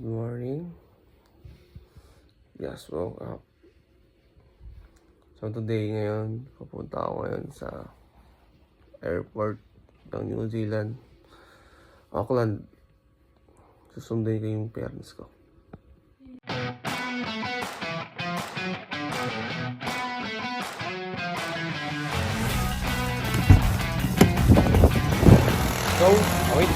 morning. Just woke up. So today ngayon, pupunta ako ngayon sa airport ng New Zealand, Auckland. Susunduin ko yung parents ko. So, awit.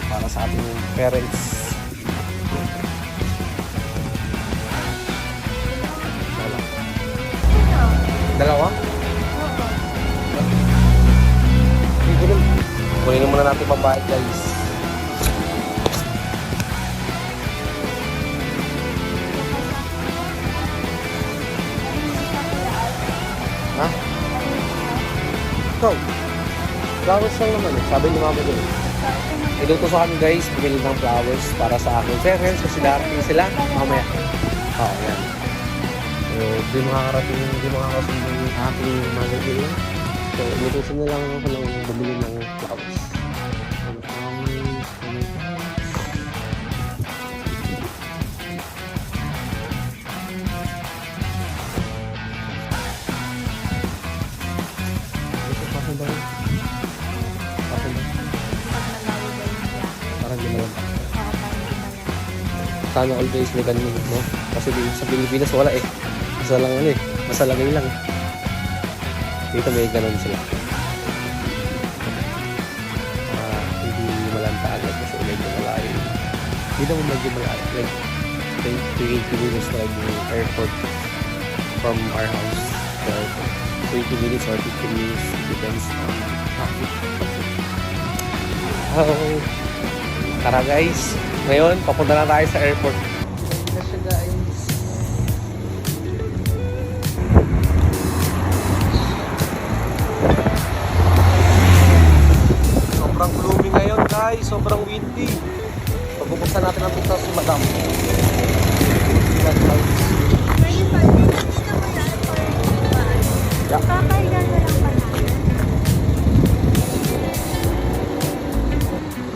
Para sa ating parents. Dalawa? Kunin muna natin pambayad, guys. Ha? Ikaw? Flowers lang naman eh. Sabi ni mama doon. Iluto sa kami, guys, bumili ng flowers para sa aking parents kasi darating sila mamaya. Yan. So, di makakasundo yung aking manager. So, ilutusin na lang ako ng bumili ng flowers. Sana always may ganun mo. Kasi sa Pilipinas wala eh. Basta lang basta lagay lang. Dito may ganun sila. Hindi malanta agad kasi medyo malayo. Hindi naman medyo malayo. Like 20 minutes drive yung airport from our house. So 20 minutes or 15 minutes depends on traffic. Tara guys, ngayon papunta na tayo sa airport. Kasi guys, sobrang gloomy ngayon guys, sobrang windy. Pagpupunta natin ang punta si Madam.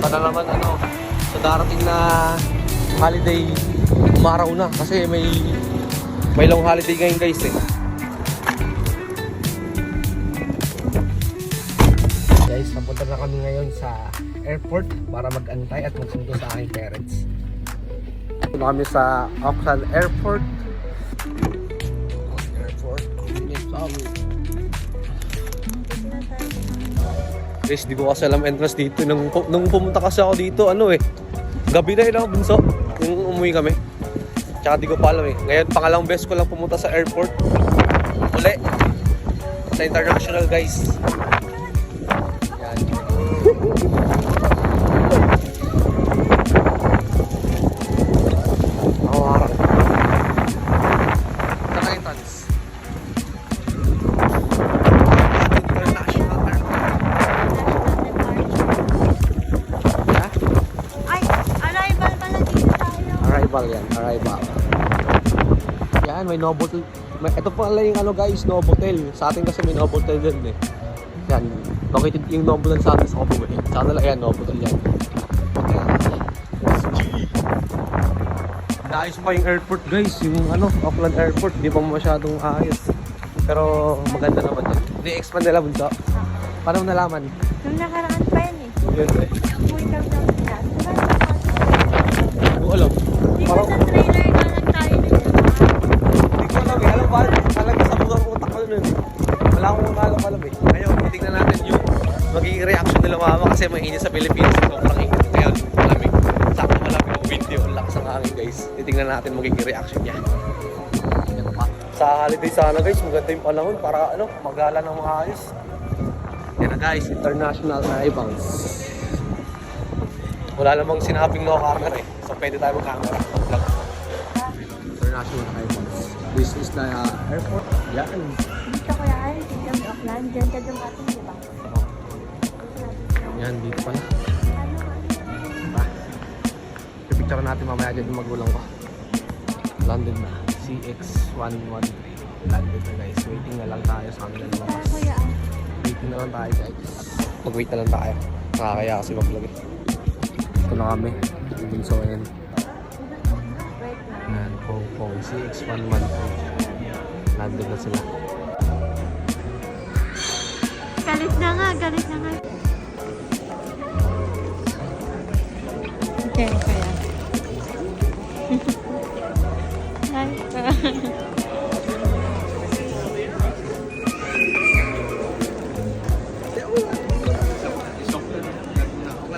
Sana naman sa darating na holiday, umaraw na kasi may long holiday ngayon guys eh. Guys, napunta na kami ngayon sa airport para mag-antay at magsundo sa aking parents. Napunta kami sa Auckland Airport. Guys, di ko kasi alam entrance dito. Nung pumunta kasi ako dito, gabi na yun bunso. Yung umuwi kami. Tsaka di ko pa alam eh. Ngayon, pangalawang beses ko lang pumunta sa airport. Uli. Sa international, guys. Yan. Ako harap. Saka entrance. Arrival. Yan, may Novotel. Ito pala yung guys, Novotel. Sa atin kasi may Novotel din eh. Yan, located yung Novotel sa atin sa Kopo eh. Sa atin lang yan, Novotel yan. Naayos pa yung airport guys, yung Auckland Airport. Hindi pa masyadong ayos. Pero maganda naman yan. Ni-expand nila bunso. Paano mo nalaman? Nung nakaraan pa yan eh. Yun eh. Umuwi kami ng Pinas. Hindi ko alam. Di ba sa trailer na lang tayo dito? Hindi ko alam eh. Alam ba? Talaga sa buong utak ko nun eh. Wala akong alam eh. Ngayon, titignan natin yung magiging reaction nila mama kasi mainit sa Pilipinas. Sobrang init. Ngayon, malamig. Sakto malamig yung windy. Ang lakas ng hangin guys. Titignan natin magiging reaction niya. Sa holiday sana guys, maganda yung panahon para magala ng mga ayos. Yan na guys, international arrivals. Wala namang sinabing no camera eh. So pwede tayo mag-camera. International arrivals. This is the airport. Yan. Dito ko yan. Dito sa Auckland. Diyan ka dumating, di ba? Yan, dito pala. Pipicture natin mamaya dyan yung magulang ko. London na. CX113. Landed na guys. Waiting na lang tayo sa kanila lumabas. Yun na lang tayo guys. Mag-wait na lang tayo. Nakakaya kasi mag-vlog eh. Ito na kami. Yung bunso yan. Ayan, Pong CX-113. Nandun na sila. Galit na nga. Okay, kaya.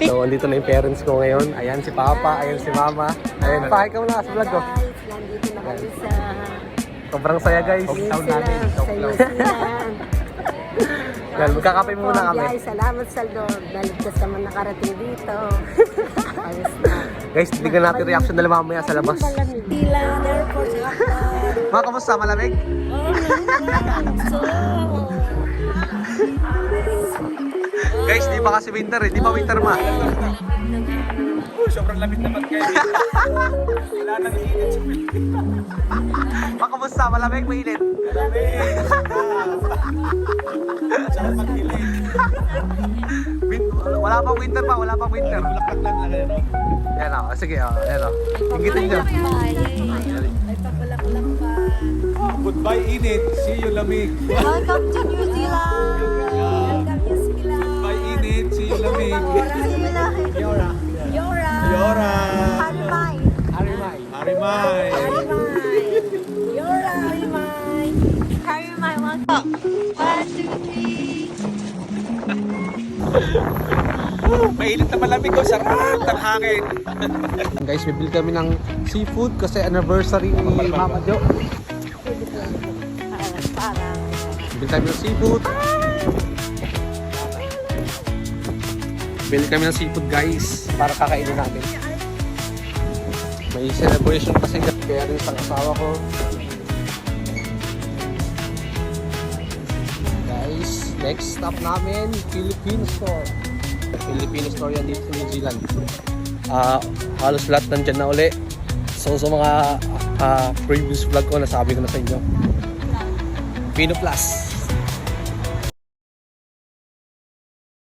So, andito na yung parents ko ngayon. Ayan si Papa, ayan si Mama. Ayan, pa, ikaw na sa vlog ko. Guys, nandito na kami sa Sobrang saya guys. Hometown namin. Sa New Zealand. Yan, magkakape muna kami. Guys, salamat sa Lord. Naligtas naman nakarating dito. Ayos na. Guys, tignan natin reaction nila mamaya sa labas. Zealand Airport. Ma, kamusta? Malamig? Guys, di pa kasi winter eh. Di pa winter ma. Sobrang lamig naman kayo. Wala nang init sa Pilipinas. Ma, kamusta? Malamig? Mainit? Malamig. Saka mag-ilig. Wala pang winter pa, wala pang winter. Bulaklak lang na kayo, no? Yan o, sige o, yan o. Inggitin nyo. Ay, papalaklak pa. Goodbye init. See you lamig. Welcome to New Zealand. Welcome New Zealand. Goodbye init. See you lamig. Yora. Yora. Harimay. Harimay. Harimay. Harimay. Yora. Harimay. Harimay. Welcome. 1, 2, 3. Mainit na malamig ko. Sarap ng hangin. Guys, bibili kami ng seafood kasi anniversary ni Mama Jo. Parang. Bili kami ng seafood. Bili kami ng seafood guys para kakainin natin. May celebration kasi kaya rin sa asawa ko. Guys, next stop namin, Philippine Store. Philippine Store yan dito sa New Zealand. Halos lahat nandyan na uli. So sa mga previous vlog ko, nasabi ko na sa inyo. Pino Plus.